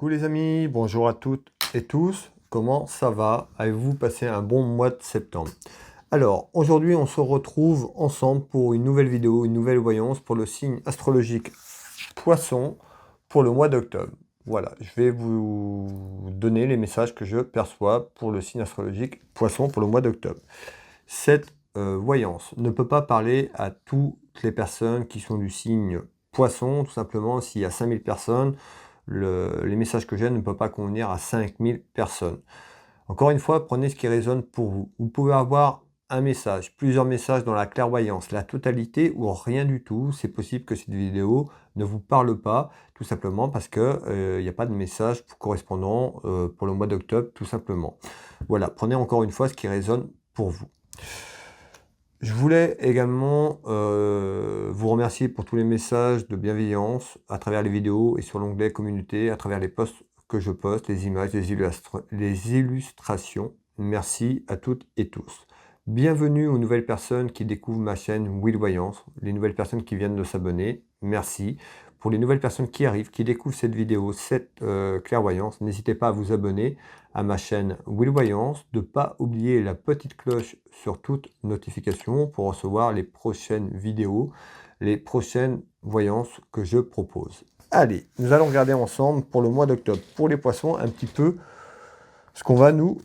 Coucou les amis, bonjour à toutes et tous, comment ça va? Avez-vous passé un bon mois de septembre? Alors, aujourd'hui on se retrouve ensemble pour une nouvelle vidéo, une nouvelle voyance pour le signe astrologique Poisson pour le mois d'octobre. Voilà, je vais vous donner les messages que je perçois pour le signe astrologique Poisson pour le mois d'octobre. Cette voyance ne peut pas parler à toutes les personnes qui sont du signe Poisson, tout simplement s'il y a 5000 personnes, les messages que j'ai ne peuvent pas convenir à 5000 personnes. Encore une fois, prenez ce qui résonne pour vous. Vous pouvez avoir un message, plusieurs messages dans la clairvoyance, la totalité ou rien du tout. C'est possible que cette vidéo ne vous parle pas, tout simplement parce que il n'y a pas de message correspondant pour le mois d'octobre, tout simplement. Voilà, prenez encore une fois ce qui résonne pour vous. Je voulais également vous remercier pour tous les messages de bienveillance à travers les vidéos et sur l'onglet communauté, à travers les posts que je poste, les images, les illustrations. Merci à toutes et tous. Bienvenue aux nouvelles personnes qui découvrent ma chaîne Will Voyance, les nouvelles personnes qui viennent de s'abonner. Merci. Pour les nouvelles personnes qui arrivent, qui découvrent cette vidéo, cette clairvoyance, n'hésitez pas à vous abonner à ma chaîne Will Voyance, de ne pas oublier la petite cloche sur toute notification pour recevoir les prochaines vidéos, les prochaines voyances que je propose. Allez, nous allons regarder ensemble pour le mois d'octobre, pour les poissons, un petit peu ce qu'on va nous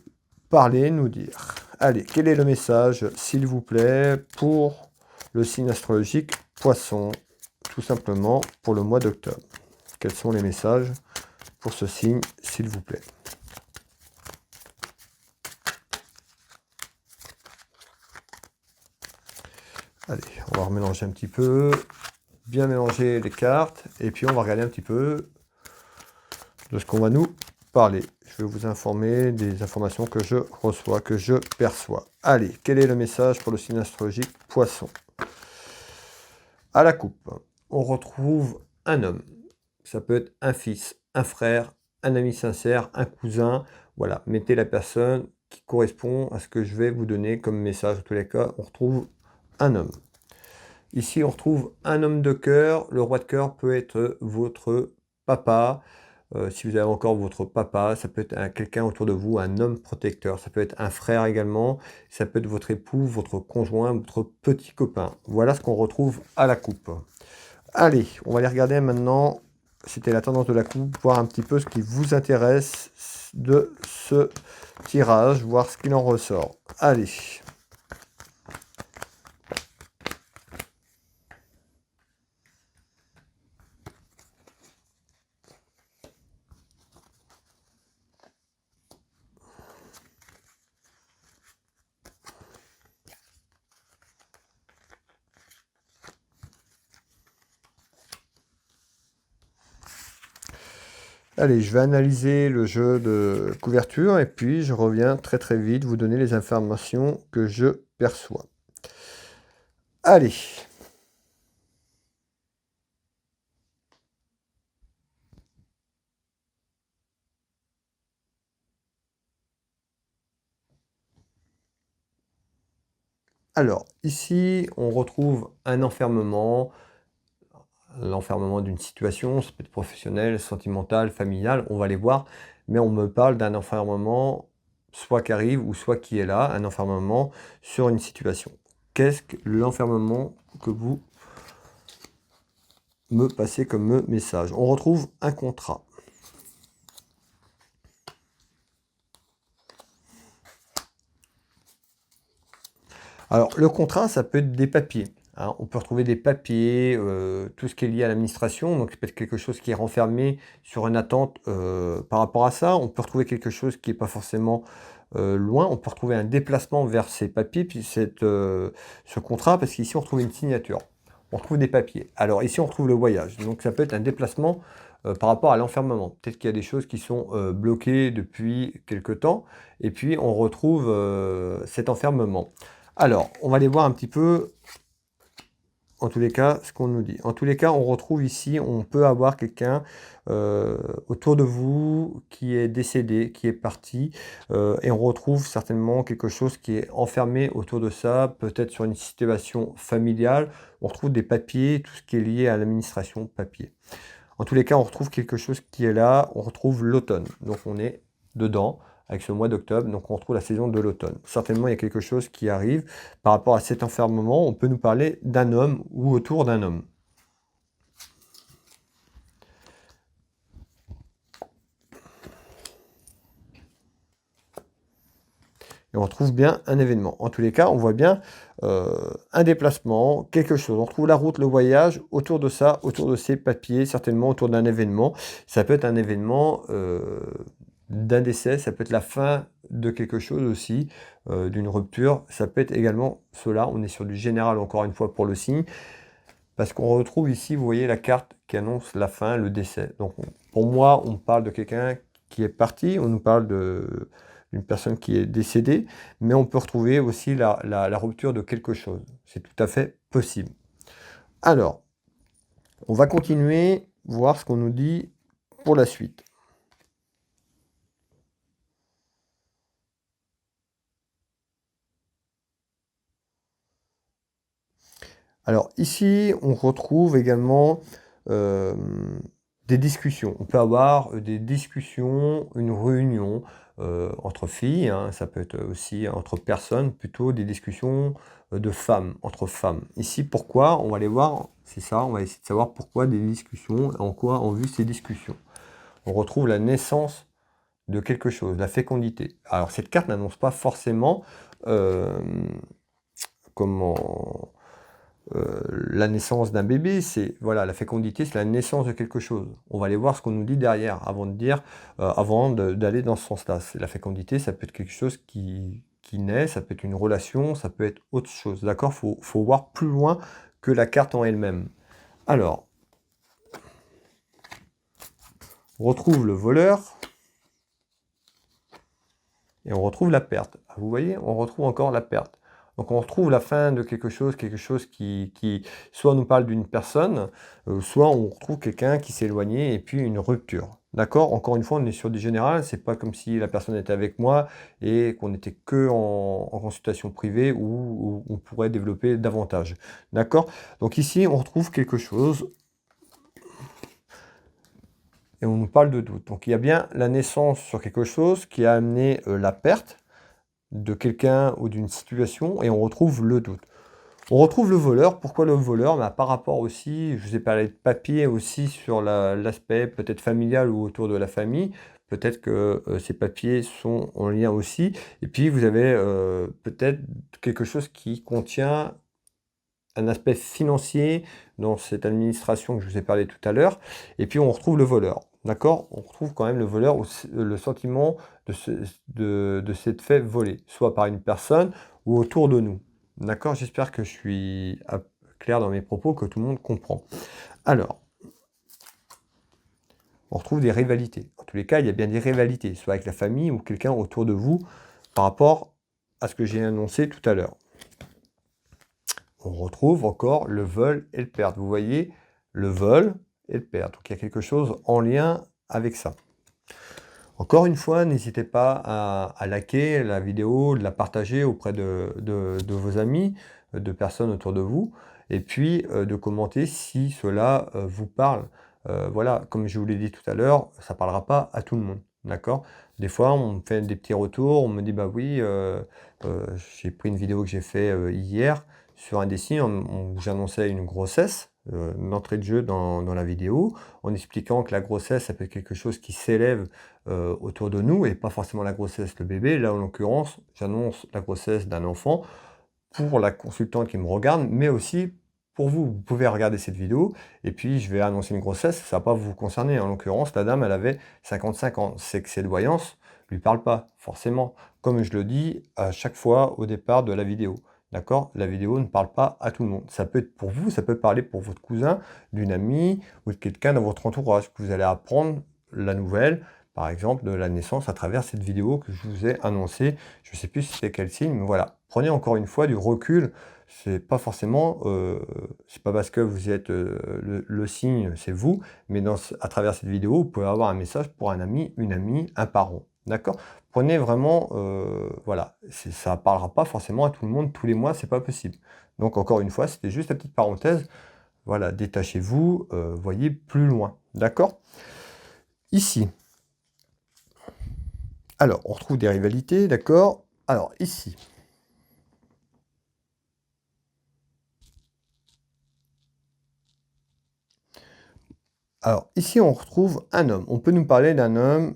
parler, nous dire. Allez, quel est le message, s'il vous plaît, pour le signe astrologique Poisson, tout simplement pour le mois d'octobre? Quels sont les messages pour ce signe, s'il vous plaît? Allez, on va remélanger un petit peu, bien mélanger les cartes, et puis on va regarder un petit peu de ce qu'on va nous parler. Je vais vous informer des informations que je reçois, que je perçois. Allez, quel est le message pour le signe astrologique Poisson? À la coupe, on retrouve un homme. Ça peut être un fils, un frère, un ami sincère, un cousin. Voilà, mettez la personne qui correspond à ce que je vais vous donner comme message. En tous les cas, on retrouve un homme. Ici, on retrouve un homme de cœur. Le roi de cœur peut être votre papa. Si vous avez encore votre papa, ça peut être quelqu'un autour de vous, un homme protecteur. Ça peut être un frère également. Ça peut être votre époux, votre conjoint, votre petit copain. Voilà ce qu'on retrouve à la coupe. Allez, on va aller regarder maintenant. C'était la tendance de la coupe. Voir un petit peu ce qui vous intéresse de ce tirage. Voir ce qu'il en ressort. Allez. Allez, je vais analyser le jeu de couverture et puis je reviens très très vite vous donner les informations que je perçois. Allez. Alors, ici, on retrouve un enfermement, l'enfermement d'une situation, ça peut être professionnel, sentimental, familial, on va les voir, mais on me parle d'un enfermement, soit qui arrive ou soit qui est là, un enfermement sur une situation. Qu'est-ce que l'enfermement que vous me passez comme message? On retrouve un contrat. Alors, le contrat, ça peut être des papiers. Hein. On peut retrouver des papiers, tout ce qui est lié à l'administration. Donc, ça peut être quelque chose qui est renfermé sur une attente par rapport à ça. On peut retrouver quelque chose qui n'est pas forcément loin. On peut retrouver un déplacement vers ces papiers, puis ce contrat, parce qu'ici, on retrouve une signature. On retrouve des papiers. Alors, ici, on retrouve le voyage. Donc, ça peut être un déplacement par rapport à l'enfermement. Peut-être qu'il y a des choses qui sont bloquées depuis quelque temps. Et puis, on retrouve cet enfermement. Alors, on va aller voir un petit peu, en tous les cas, ce qu'on nous dit. En tous les cas, on retrouve ici, on peut avoir quelqu'un autour de vous qui est décédé, qui est parti, et on retrouve certainement quelque chose qui est enfermé autour de ça, peut-être sur une situation familiale. On retrouve des papiers, tout ce qui est lié à l'administration papier. En tous les cas, on retrouve quelque chose qui est là, on retrouve l'automne. Donc on est dedans avec ce mois d'octobre, donc on retrouve la saison de l'automne. Certainement, il y a quelque chose qui arrive. Par rapport à cet enfermement, on peut nous parler d'un homme ou autour d'un homme. Et on retrouve bien un événement. En tous les cas, on voit bien un déplacement, quelque chose. On retrouve la route, le voyage, autour de ça, autour de ces papiers, certainement autour d'un événement. Ça peut être un événement d'un décès, ça peut être la fin de quelque chose aussi, d'une rupture. Ça peut être également cela. On est sur du général, encore une fois, pour le signe. Parce qu'on retrouve ici, vous voyez, la carte qui annonce la fin, le décès. Donc, pour moi, on parle de quelqu'un qui est parti, on nous parle d'une personne qui est décédée, mais on peut retrouver aussi la rupture de quelque chose. C'est tout à fait possible. Alors, on va continuer, voir ce qu'on nous dit pour la suite. Alors ici, on retrouve également des discussions. On peut avoir des discussions, une réunion entre filles, hein, ça peut être aussi entre personnes, plutôt des discussions de femmes, entre femmes. Ici, pourquoi? On va aller voir, c'est ça, on va essayer de savoir pourquoi des discussions, en quoi ont vu ces discussions. On retrouve la naissance de quelque chose, la fécondité. Alors cette carte n'annonce pas forcément comment la naissance d'un bébé, c'est voilà, la fécondité, c'est la naissance de quelque chose. On va aller voir ce qu'on nous dit derrière avant de dire, avant d'aller dans ce sens-là. La fécondité, ça peut être quelque chose qui naît, ça peut être une relation, ça peut être autre chose. D'accord? Faut voir plus loin que la carte en elle-même. Alors, on retrouve le voleur et on retrouve la perte. Vous voyez, on retrouve encore la perte. Donc on retrouve la fin de quelque chose qui soit nous parle d'une personne, soit on retrouve quelqu'un qui s'est éloigné et puis une rupture. D'accord? Encore une fois, on est sur du général, c'est pas comme si la personne était avec moi et qu'on n'était que en consultation privée où on pourrait développer davantage. D'accord? Donc ici, on retrouve quelque chose et on nous parle de doute. Donc il y a bien la naissance sur quelque chose qui a amené la perte de quelqu'un ou d'une situation et on retrouve le doute. On retrouve le voleur. Pourquoi le voleur? Bah, par rapport aussi, je vous ai parlé de papier aussi sur l'aspect peut-être familial ou autour de la famille. Peut-être que ces papiers sont en lien aussi. Et puis vous avez peut-être quelque chose qui contient un aspect financier dans cette administration que je vous ai parlé tout à l'heure. Et puis on retrouve le voleur. D'accord? On retrouve quand même le voleur, le sentiment de s'être fait voler, soit par une personne ou autour de nous. D'accord? J'espère que je suis clair dans mes propos, que tout le monde comprend. Alors, on retrouve des rivalités. En tous les cas, il y a bien des rivalités, soit avec la famille ou quelqu'un autour de vous, par rapport à ce que j'ai annoncé tout à l'heure. On retrouve encore le vol et le perdre. Vous voyez, le vol et le perdre. Donc il y a quelque chose en lien avec ça. Encore une fois, n'hésitez pas à liker la vidéo, de la partager auprès de vos amis, de personnes autour de vous, et puis de commenter si cela vous parle. Voilà, comme je vous l'ai dit tout à l'heure, ça ne parlera pas à tout le monde. D'accord? Des fois, on me fait des petits retours, on me dit bah oui, j'ai pris une vidéo que j'ai fait hier sur un des signes où j'annonçais une grossesse, l'entrée de jeu dans la vidéo, en expliquant que la grossesse, ça peut être quelque chose qui s'élève autour de nous et pas forcément la grossesse, le bébé. Là, en l'occurrence, j'annonce la grossesse d'un enfant pour la consultante qui me regarde, mais aussi pour vous. Vous pouvez regarder cette vidéo et puis je vais annoncer une grossesse, ça ne va pas vous concerner. En l'occurrence, la dame, elle avait 55 ans. C'est que cette voyance ne lui parle pas, forcément. Comme je le dis à chaque fois au départ de la vidéo. D'accord? La vidéo ne parle pas à tout le monde. Ça peut être pour vous, ça peut parler pour votre cousin, d'une amie ou de quelqu'un dans votre entourage que vous allez apprendre la nouvelle, par exemple, de la naissance à travers cette vidéo que je vous ai annoncée. Je ne sais plus si c'est quel signe, mais voilà. Prenez encore une fois du recul. C'est pas forcément, c'est pas parce que vous êtes le signe, c'est vous, mais à travers cette vidéo, vous pouvez avoir un message pour un ami, une amie, un parent. D'accord? Prenez vraiment, voilà, ça ne parlera pas forcément à tout le monde tous les mois, c'est pas possible. Donc encore une fois, c'était juste la petite parenthèse. Voilà, détachez-vous, voyez plus loin. D'accord? Ici, alors, on retrouve des rivalités, d'accord? Alors, ici, on retrouve un homme. On peut nous parler d'un homme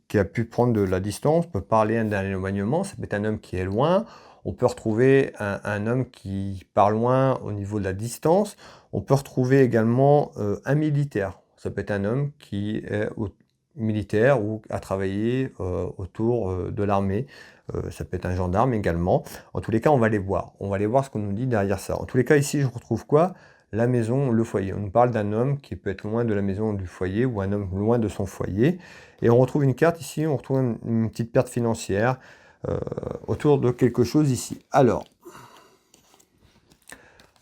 qui a pu prendre de la distance, on peut parler d'un éloignement, ça peut être un homme qui est loin. On peut retrouver un homme qui part loin au niveau de la distance. On peut retrouver également un militaire. Ça peut être un homme qui est militaire ou a travaillé autour de l'armée. Ça peut être un gendarme également. En tous les cas, on va les voir. On va aller voir ce qu'on nous dit derrière ça. En tous les cas, ici, je retrouve quoi? La maison, le foyer. On nous parle d'un homme qui peut être loin de la maison du foyer ou un homme loin de son foyer. Et on retrouve une carte ici, on retrouve une petite perte financière autour de quelque chose ici. Alors,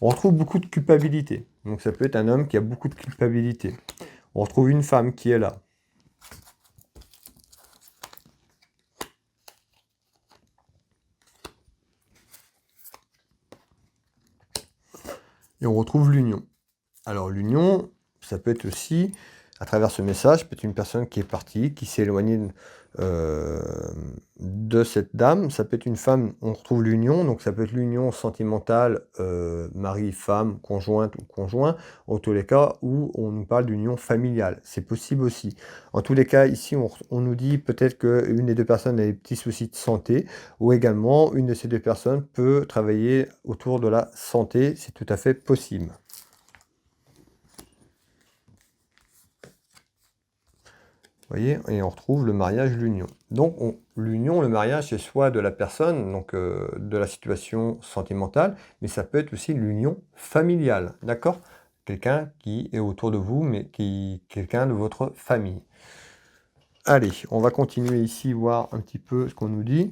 on retrouve beaucoup de culpabilité. Donc ça peut être un homme qui a beaucoup de culpabilité. On retrouve une femme qui est là. Et on retrouve l'union. Alors l'union, ça peut être aussi, à travers ce message, peut être une personne qui est partie, qui s'est éloignée de cette dame. Ça peut être une femme, on retrouve l'union, donc ça peut être l'union sentimentale, mari, femme, conjointe ou conjoint, en tous les cas où on nous parle d'union familiale. C'est possible aussi. En tous les cas, ici, on nous dit peut-être qu'une des deux personnes a des petits soucis de santé, ou également une de ces deux personnes peut travailler autour de la santé. C'est tout à fait possible. Vous voyez, et on retrouve le mariage, l'union. Donc l'union, le mariage, c'est soit de la personne, donc de la situation sentimentale, mais ça peut être aussi l'union familiale, d'accord? Quelqu'un qui est autour de vous, mais quelqu'un de votre famille. Allez, on va continuer ici, voir un petit peu ce qu'on nous dit.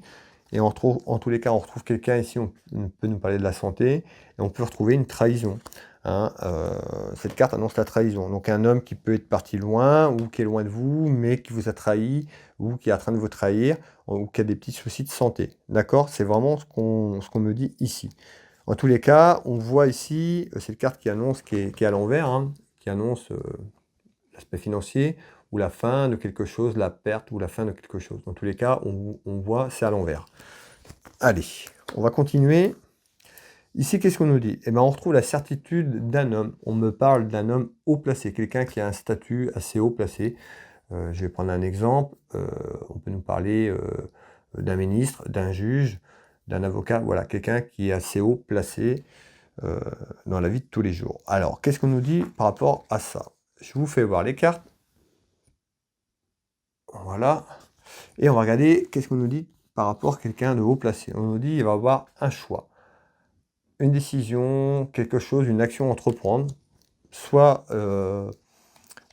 Et en tous les cas, on retrouve quelqu'un ici, on peut nous parler de la santé, et on peut retrouver une trahison. Hein, cette carte annonce la trahison. Donc un homme qui peut être parti loin, ou qui est loin de vous, mais qui vous a trahi, ou qui est en train de vous trahir, ou qui a des petits soucis de santé. D'accord? C'est vraiment ce qu'on me dit ici. En tous les cas, on voit ici, cette carte qui annonce, qui est à l'envers, hein, qui annonce l'aspect financier, ou la fin de quelque chose, la perte ou la fin de quelque chose. Dans tous les cas, on voit, c'est à l'envers. Allez, on va continuer. Ici, qu'est-ce qu'on nous dit? Eh bien, on retrouve la certitude d'un homme. On me parle d'un homme haut placé, quelqu'un qui a un statut assez haut placé. Je vais prendre un exemple. On peut nous parler d'un ministre, d'un juge, d'un avocat. Voilà, quelqu'un qui est assez haut placé dans la vie de tous les jours. Alors, qu'est-ce qu'on nous dit par rapport à ça? Je vous fais voir les cartes. Voilà. Et on va regarder qu'est-ce qu'on nous dit par rapport à quelqu'un de haut placé. On nous dit qu'il va avoir un choix, une décision, quelque chose, une action à entreprendre, soit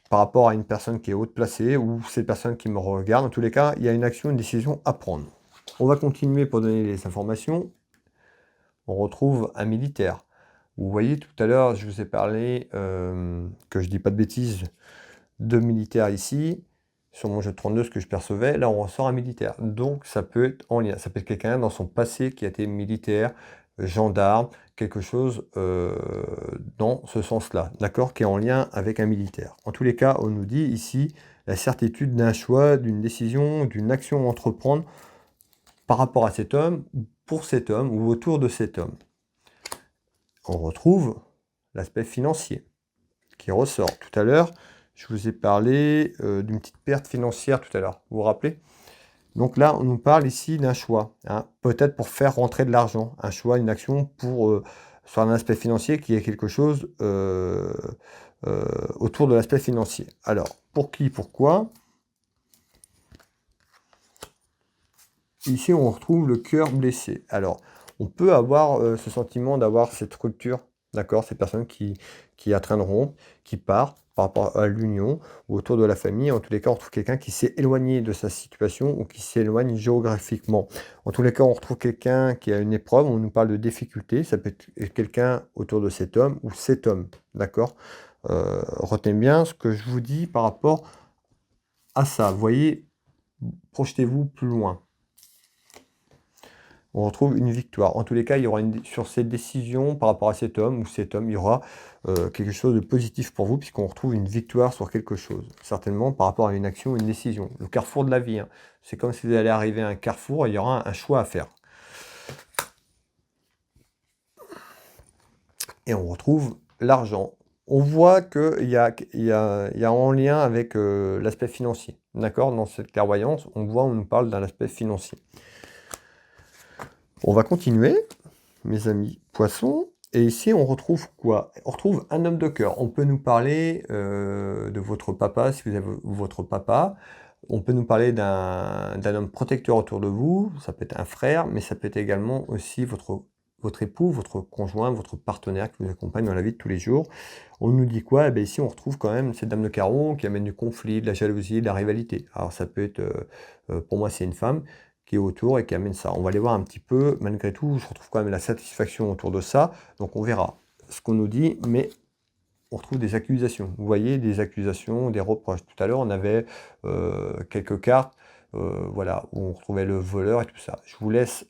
par rapport à une personne qui est haute placée ou ces personnes qui me regardent. En tous les cas, il y a une action, une décision à prendre. On va continuer pour donner les informations. On retrouve un militaire. Vous voyez, tout à l'heure, je vous ai parlé, que je dis pas de bêtises, de militaires ici. Sur mon jeu de 32, ce que je percevais, là on ressort un militaire. Donc ça peut être en lien, ça peut être quelqu'un dans son passé qui a été militaire, gendarme, quelque chose dans ce sens-là, d'accord, qui est en lien avec un militaire. En tous les cas, on nous dit ici la certitude d'un choix, d'une décision, d'une action à entreprendre par rapport à cet homme, pour cet homme ou autour de cet homme. On retrouve l'aspect financier qui ressort. Tout à l'heure, je vous ai parlé d'une petite perte financière tout à l'heure, vous vous rappelez? Donc là, on nous parle ici d'un choix, hein, peut-être pour faire rentrer de l'argent, un choix, une action pour, sur un aspect financier qui est quelque chose autour de l'aspect financier. Alors, pour qui, pourquoi? Ici, on retrouve le cœur blessé. Alors, on peut avoir ce sentiment d'avoir cette rupture, d'accord? Ces personnes qui est en train de rompre, qui part par rapport à l'union ou autour de la famille. En tous les cas, on retrouve quelqu'un qui s'est éloigné de sa situation ou qui s'éloigne géographiquement. En tous les cas, on retrouve quelqu'un qui a une épreuve. On nous parle de difficulté. Ça peut être quelqu'un autour de cet homme ou cet homme, d'accord? Retenez bien ce que je vous dis par rapport à ça. Vous voyez, projetez-vous plus loin. on retrouve une victoire. En tous les cas, il y aura sur cette décision par rapport à cet homme ou cet homme, il y aura quelque chose de positif pour vous puisqu'on retrouve une victoire sur quelque chose. Certainement par rapport à une action ou une décision. Le carrefour de la vie, hein. C'est comme si vous allez arriver à un carrefour et il y aura un choix à faire. Et on retrouve l'argent. On voit qu'il y a en lien avec l'aspect financier. D'accord? Dans cette clairvoyance, on nous parle d'un aspect financier. On va continuer, mes amis poissons. Et ici, on retrouve quoi? On retrouve un homme de cœur. On peut nous parler de votre papa, si vous avez votre papa. On peut nous parler d'un homme protecteur autour de vous. Ça peut être un frère, mais ça peut être également aussi votre époux, votre conjoint, votre partenaire qui vous accompagne dans la vie de tous les jours. On nous dit quoi? Eh bien, ici, on retrouve quand même cette dame de carreau qui amène du conflit, de la jalousie, de la rivalité. Alors, ça peut être, pour moi, c'est une femme qui est autour et qui amène ça. On va aller voir un petit peu, malgré tout, je retrouve quand même la satisfaction autour de ça. Donc, on verra ce qu'on nous dit, mais on retrouve des accusations. Vous voyez, des accusations, des reproches. Tout à l'heure, on avait quelques cartes, voilà, où on retrouvait le voleur et tout ça. Je vous laisse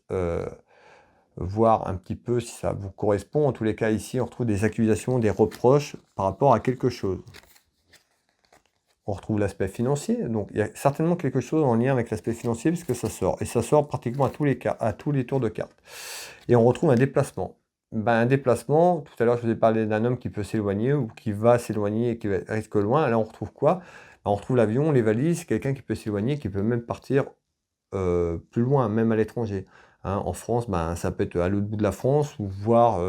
voir un petit peu si ça vous correspond. En tous les cas, ici, on retrouve des accusations, des reproches par rapport à quelque chose. On retrouve l'aspect financier, donc il y a certainement quelque chose en lien avec l'aspect financier puisque ça sort. Et ça sort pratiquement à tous les tours de cartes. Et on retrouve un déplacement. Ben, un déplacement, tout à l'heure je vous ai parlé d'un homme qui peut s'éloigner ou qui va s'éloigner et qui risque loin. Là on retrouve quoi? Ben, on retrouve l'avion, les valises, quelqu'un qui peut s'éloigner, qui peut même partir plus loin, même à l'étranger. Hein, en France, ben, ça peut être à l'autre bout de la France ou voire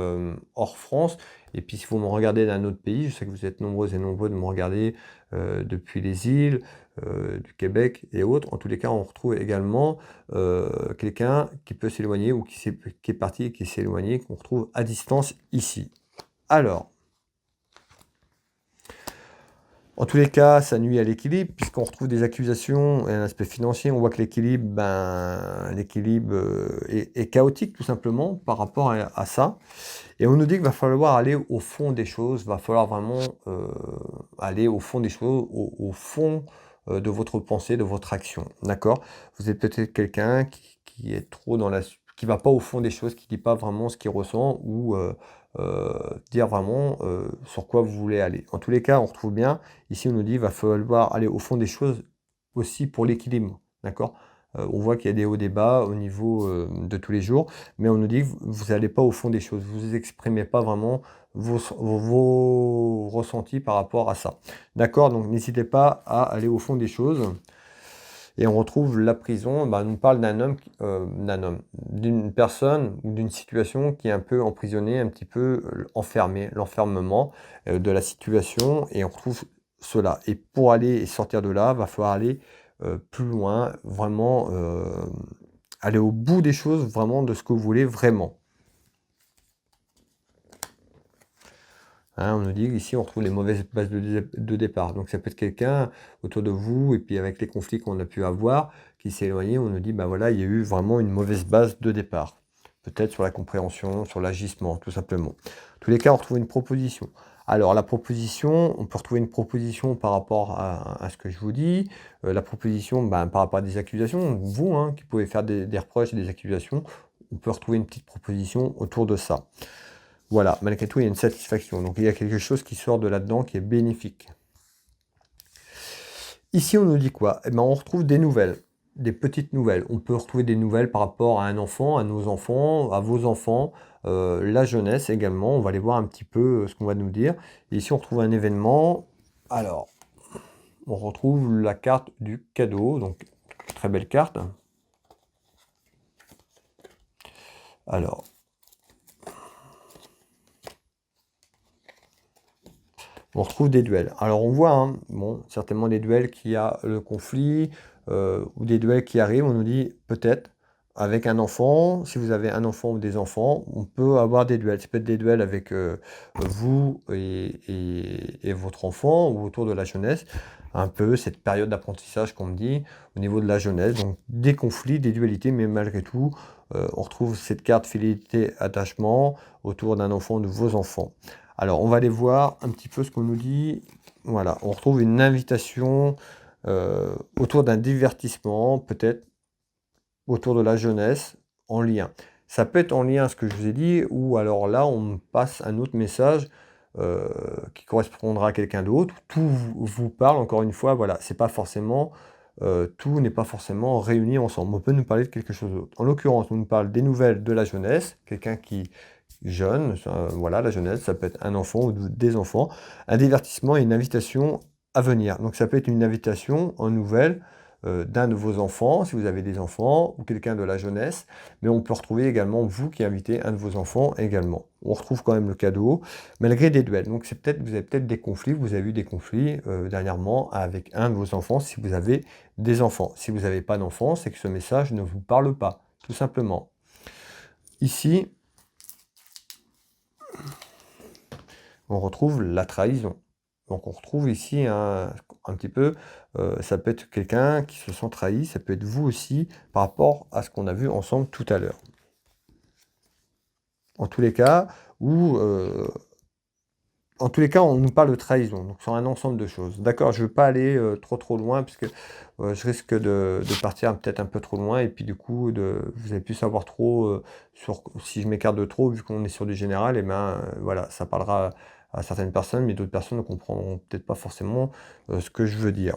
hors France. Et puis si vous me regardez d'un autre pays, je sais que vous êtes nombreux et nombreux de me regarder depuis les îles, du Québec et autres. En tous les cas, on retrouve également quelqu'un qui peut s'éloigner ou qui est parti et qui s'est éloigné, qu'on retrouve à distance ici. Alors, en tous les cas, ça nuit à l'équilibre, puisqu'on retrouve des accusations et un aspect financier. On voit que l'équilibre, est chaotique, tout simplement, par rapport à ça. Et on nous dit qu'il va falloir aller au fond des choses, va falloir vraiment aller au fond des choses, au fond de votre pensée, de votre action. D'accord? Vous êtes peut-être quelqu'un qui est trop dans qui va pas au fond des choses, qui dit pas vraiment ce qu'il ressent ou dire vraiment sur quoi vous voulez aller. En tous les cas, on retrouve bien, ici on nous dit qu'il va falloir aller au fond des choses aussi pour l'équilibre. D'accord? On voit qu'il y a des hauts, des bas au niveau de tous les jours, mais on nous dit que vous n'allez pas au fond des choses, vous exprimez pas vraiment vos ressentis par rapport à ça. D'accord? Donc n'hésitez pas à aller au fond des choses. Et on retrouve la prison, on nous parle d'une personne ou d'une situation qui est un peu emprisonnée, un petit peu enfermée, l'enfermement de la situation, et on retrouve cela. Et pour aller et sortir de là, va falloir aller plus loin, vraiment aller au bout des choses, vraiment de ce que vous voulez vraiment. Hein, on nous dit qu'ici, on retrouve les mauvaises bases de départ. Donc, ça peut être quelqu'un autour de vous, et puis avec les conflits qu'on a pu avoir, qui s'est éloigné, on nous dit, ben voilà, il y a eu vraiment une mauvaise base de départ. Peut-être sur la compréhension, sur l'agissement, tout simplement. En tous les cas, on retrouve une proposition. Alors, la proposition, on peut retrouver une proposition par rapport à ce que je vous dis. La proposition, par rapport à des accusations, vous, hein, qui pouvez faire des reproches et des accusations, on peut retrouver une petite proposition autour de ça. Voilà, malgré tout, il y a une satisfaction. Donc, il y a quelque chose qui sort de là-dedans qui est bénéfique. Ici, on nous dit quoi? Eh ben, on retrouve des nouvelles, des petites nouvelles. On peut retrouver des nouvelles par rapport à un enfant, à nos enfants, à vos enfants, la jeunesse également. On va aller voir un petit peu ce qu'on va nous dire. Et ici, on retrouve un événement. Alors, on retrouve la carte du cadeau. Donc, très belle carte. Alors, on retrouve des duels. Alors on voit, hein, bon, certainement des duels qui a le conflit, ou des duels qui arrivent, on nous dit peut-être avec un enfant, si vous avez un enfant ou des enfants, on peut avoir des duels. Ça peut être des duels avec vous et votre enfant ou autour de la jeunesse. Un peu cette période d'apprentissage qu'on me dit au niveau de la jeunesse. Donc des conflits, des dualités, mais malgré tout, on retrouve cette carte fidélité, attachement autour d'un enfant ou de vos enfants. Alors, on va aller voir un petit peu ce qu'on nous dit. Voilà, on retrouve une invitation autour d'un divertissement, peut-être autour de la jeunesse, en lien. Ça peut être en lien, ce que je vous ai dit, ou alors là, on me passe un autre message qui correspondra à quelqu'un d'autre. Tout vous parle, encore une fois, voilà, c'est pas forcément, tout n'est pas forcément réuni ensemble. On peut nous parler de quelque chose d'autre. En l'occurrence, on nous parle des nouvelles de la jeunesse, quelqu'un qui jeune, voilà, la jeunesse, ça peut être un enfant ou des enfants, un divertissement et une invitation à venir. Donc ça peut être une invitation en nouvelle d'un de vos enfants, si vous avez des enfants, ou quelqu'un de la jeunesse, mais on peut retrouver également vous qui invitez un de vos enfants également. On retrouve quand même le cadeau, malgré des duels. Donc c'est peut-être, vous avez peut-être des conflits, vous avez eu des conflits dernièrement avec un de vos enfants, si vous avez des enfants. Si vous n'avez pas d'enfants, c'est que ce message ne vous parle pas, tout simplement. Ici, on retrouve la trahison. Donc on retrouve ici un petit peu, ça peut être quelqu'un qui se sent trahi, ça peut être vous aussi, par rapport à ce qu'on a vu ensemble tout à l'heure. En tous les cas, en tous les cas, on nous parle de trahison, donc sur un ensemble de choses. D'accord, je ne veux pas aller trop loin, puisque je risque de partir peut-être un peu trop loin, et puis du coup, vous avez pu savoir trop sur si je m'écarte de trop, vu qu'on est sur du général, et ben voilà, ça parlera à certaines personnes, mais d'autres personnes ne comprendront peut-être pas forcément ce que je veux dire.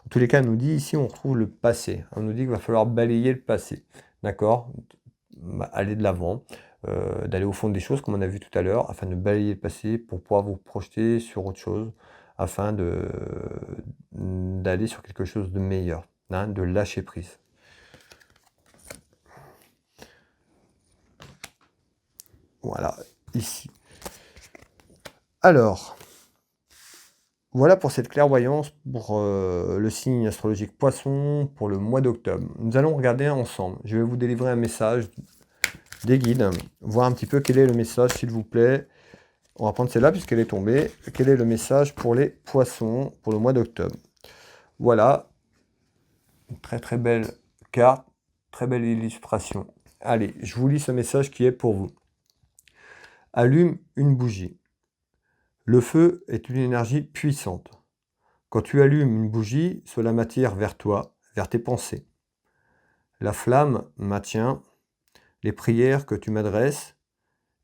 En tous les cas, on nous dit ici, on retrouve le passé. On nous dit qu'il va falloir balayer le passé. D'accord, aller de l'avant. D'aller au fond des choses, comme on a vu tout à l'heure, afin de balayer le passé pour pouvoir vous projeter sur autre chose, afin d'aller sur quelque chose de meilleur, hein, de lâcher prise. Voilà, ici. Alors, voilà pour cette clairvoyance pour le signe astrologique Poisson pour le mois d'octobre. Nous allons regarder ensemble. Je vais vous délivrer un message des guides, voir un petit peu quel est le message, s'il vous plaît. On va prendre celle-là puisqu'elle est tombée. Quel est le message pour les poissons pour le mois d'octobre? Voilà, une très très belle carte, très belle illustration. Allez, je vous lis ce message qui est pour vous. Allume une bougie. Le feu est une énergie puissante. Quand tu allumes une bougie, cela m'attire vers toi, vers tes pensées. La flamme maintient les prières que tu m'adresses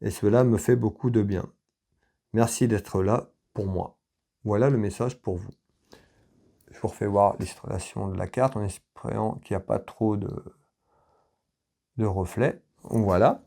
et cela me fait beaucoup de bien. Merci d'être là pour moi. Voilà le message pour vous. Je vous refais voir l'illustration de la carte en espérant qu'il n'y a pas trop de reflets. Voilà.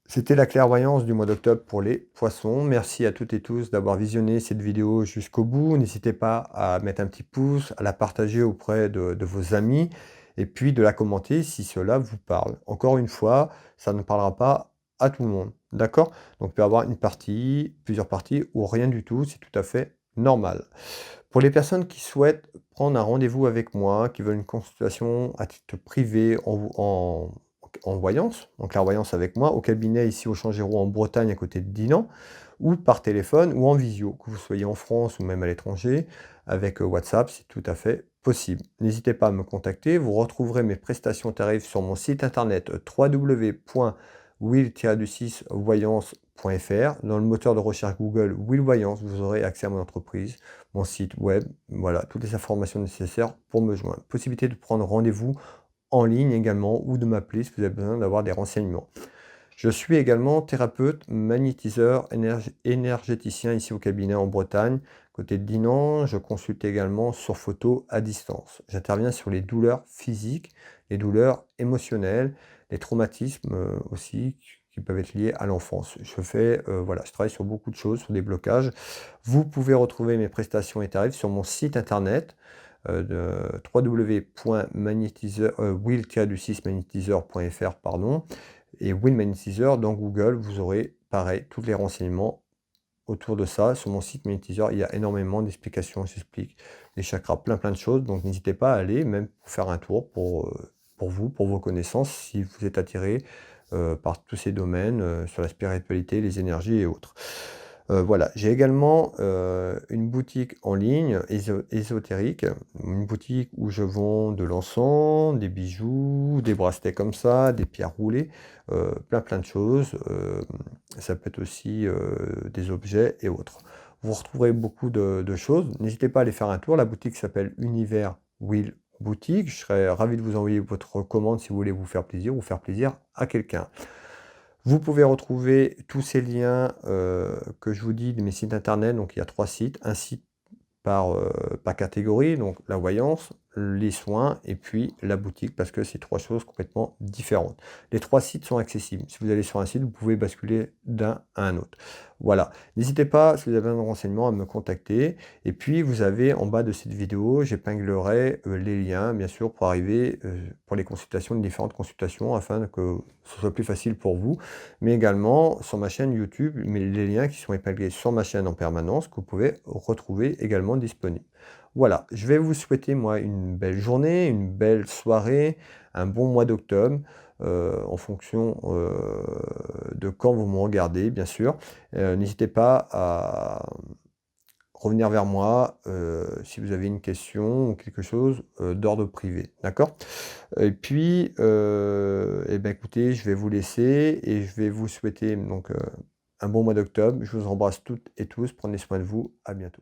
C'était la clairvoyance du mois d'octobre pour les poissons. Merci à toutes et tous d'avoir visionné cette vidéo jusqu'au bout. N'hésitez pas à mettre un petit pouce, à la partager auprès de vos amis et puis de la commenter si cela vous parle. Encore une fois, ça ne parlera pas à tout le monde. D'accord? Donc il peut y avoir une partie, plusieurs parties ou rien du tout. C'est tout à fait normal. Pour les personnes qui souhaitent prendre un rendez-vous avec moi, qui veulent une consultation à titre privé en voyance, en clairvoyance avec moi, au cabinet ici au Changéro en Bretagne à côté de Dinan, ou par téléphone ou en visio, que vous soyez en France ou même à l'étranger, avec WhatsApp, c'est tout à fait possible. N'hésitez pas à me contacter, vous retrouverez mes prestations tarifs sur mon site internet www.will-voyance.fr. Dans le moteur de recherche Google Will Voyance, vous aurez accès à mon entreprise, mon site web, voilà, toutes les informations nécessaires pour me joindre. Possibilité de prendre rendez-vous en ligne également ou de m'appeler si vous avez besoin d'avoir des renseignements. Je suis également thérapeute, magnétiseur, énergéticien ici au cabinet en Bretagne. Côté de Dinan, je consulte également sur photo à distance. J'interviens sur les douleurs physiques, les douleurs émotionnelles, les traumatismes aussi qui peuvent être liés à l'enfance. Je travaille sur beaucoup de choses, sur des blocages. Vous pouvez retrouver mes prestations et tarifs sur mon site internet de will-magnétiseur.fr et Will Magnétiseur dans Google, vous aurez pareil tous les renseignements autour de ça. Sur mon site Magnétiseur, il y a énormément d'explications, j'explique les chakras, plein de choses, donc n'hésitez pas à aller, même pour faire un tour pour vous, pour vos connaissances, si vous êtes attiré par tous ces domaines, sur la spiritualité, les énergies et autres. Voilà, j'ai également une boutique en ligne ésotérique, une boutique où je vends de l'encens, des bijoux, des bracelets comme ça, des pierres roulées, plein de choses. Ça peut être aussi des objets et autres. Vous retrouverez beaucoup de choses. N'hésitez pas à aller faire un tour. La boutique s'appelle Univers Will boutique. Je serais ravi de vous envoyer votre commande si vous voulez vous faire plaisir ou faire plaisir à quelqu'un. Vous pouvez retrouver tous ces liens que je vous dis de mes sites internet. Donc il y a 3 sites, un site par catégorie, donc la voyance, les soins et puis la boutique, parce que c'est 3 choses complètement différentes. Les 3 sites sont accessibles. Si vous allez sur un site, vous pouvez basculer d'un à un autre. Voilà. N'hésitez pas, si vous avez besoin de renseignements, à me contacter. Et puis, vous avez en bas de cette vidéo, j'épinglerai les liens, bien sûr, pour arriver pour les consultations, les différentes consultations, afin que ce soit plus facile pour vous. Mais également sur ma chaîne YouTube, mais les liens qui sont épinglés sur ma chaîne en permanence, que vous pouvez retrouver également disponibles. Voilà, je vais vous souhaiter, moi, une belle journée, une belle soirée, un bon mois d'octobre, en fonction de quand vous me regardez, bien sûr. N'hésitez pas à revenir vers moi si vous avez une question ou quelque chose d'ordre privé, d'accord? Et puis, eh ben, écoutez, je vais vous laisser et je vais vous souhaiter donc un bon mois d'octobre. Je vous embrasse toutes et tous, prenez soin de vous, à bientôt.